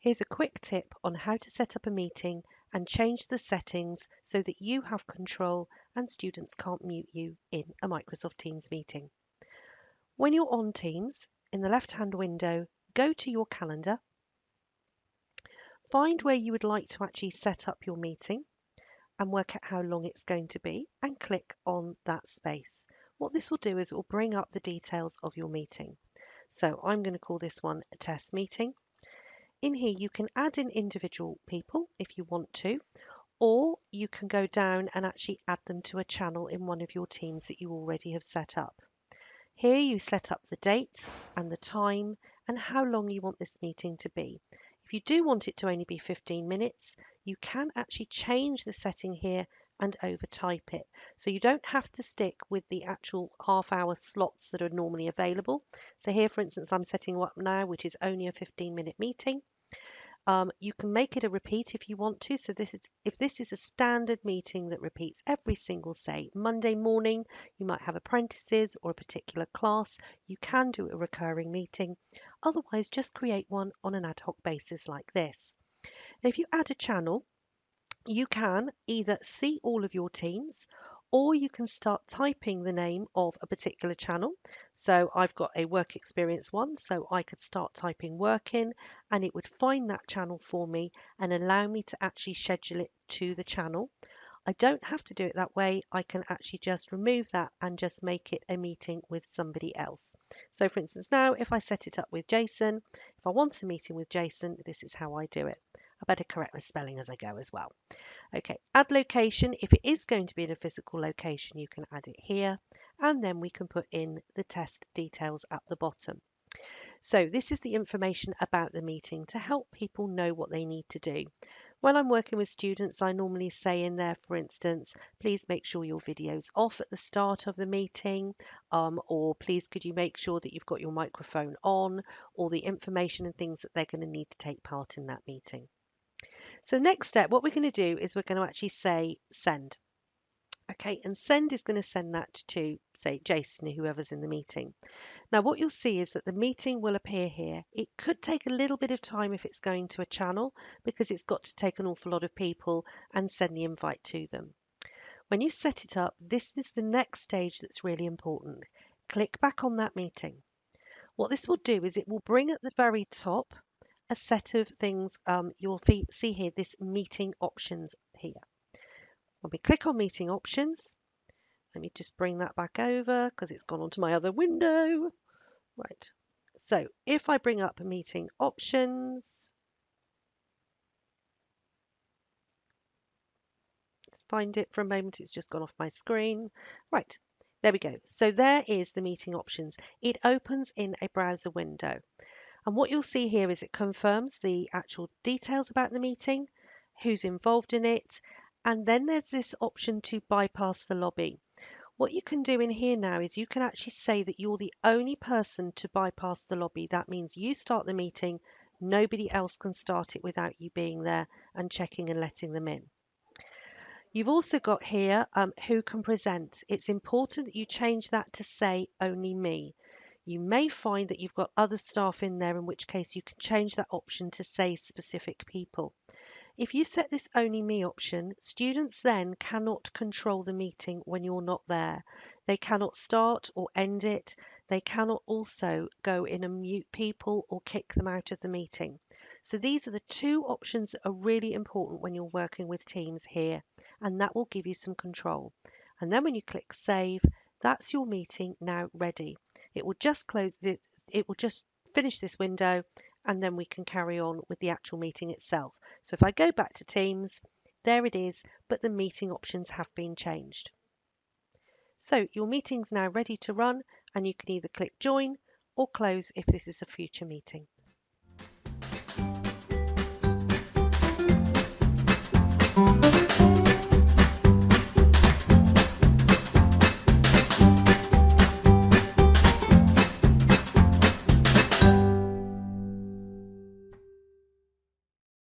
Here's a quick tip on how to set up a meeting and change the settings so that you have control and students can't mute you in a Microsoft Teams meeting. When you're on Teams, in the left-hand window, go to your calendar, find where you would like to actually set up your meeting and work out how long it's going to be and click on that space. What this will do is it will bring up the details of your meeting. So I'm going to call this one a test meeting. In here, you can add in individual people if you want to, or you can go down and actually add them to a channel in one of your teams that you already have set up. Here you set up the date and the time and how long you want this meeting to be. If you do want it to only be 15 minutes, you can actually change the setting here and overtype it. So you don't have to stick with the actual half-hour slots that are normally available. So here, for instance, I'm setting up now, which is only a 15-minute meeting. You can make it a repeat if you want to. So if this is a standard meeting that repeats every single, say, Monday morning, you might have apprentices or a particular class, you can do a recurring meeting. Otherwise, just create one on an ad hoc basis like this. If you add a channel, you can either see all of your teams or you can start typing the name of a particular channel. So I've got a work experience one, so I could start typing work in and it would find that channel for me and allow me to actually schedule it to the channel. I don't have to do it that way. I can actually just remove that and just make it a meeting with somebody else. So for instance, now if I set it up with Jason, if I want a meeting with Jason, this is how I do it. I better correct my spelling as I go as well. Okay, add location. If it is going to be in a physical location, you can add it here, and then we can put in the test details at the bottom. So this is the information about the meeting to help people know what they need to do. When I'm working with students, I normally say in there, for instance, please make sure your video's off at the start of the meeting, or please could you make sure that you've got your microphone on, or the information and things that they're going to need to take part in that meeting. So next step, what we're going to do is we're going to actually say send. Okay, and send is going to send that to, say, Jason or whoever's in the meeting. Now, what you'll see is that the meeting will appear here. It could take a little bit of time if it's going to a channel because it's got to take an awful lot of people and send the invite to them. When you set it up, this is the next stage that's really important. Click back on that meeting. What this will do is it will bring at the very top a set of things. You'll see here this meeting options here. When we click on meeting options, let me just bring that back over because it's gone onto my other window. Right. So if I bring up meeting options, let's find it for a moment. It's just gone off my screen. Right. There we go. So there is the meeting options. It opens in a browser window. And what you'll see here is it confirms the actual details about the meeting, who's involved in it, and then there's this option to bypass the lobby. What you can do in here now is you can actually say that you're the only person to bypass the lobby. That means you start the meeting, nobody else can start it without you being there and checking and letting them in. You've also got here who can present. It's important that you change that to say only me. You may find that you've got other staff in there, in which case you can change that option to say specific people. If you set this only me option, students then cannot control the meeting when you're not there. They cannot start or end it. They cannot also go in and mute people or kick them out of the meeting. So these are the two options that are really important when you're working with teams here, and that will give you some control. And then when you click save, that's your meeting now ready. It will just it will just finish this window and then we can carry on with the actual meeting itself. So if I go back to Teams, there it is, but the meeting options have been changed. So your meeting's now ready to run and you can either click join or close if this is a future meeting.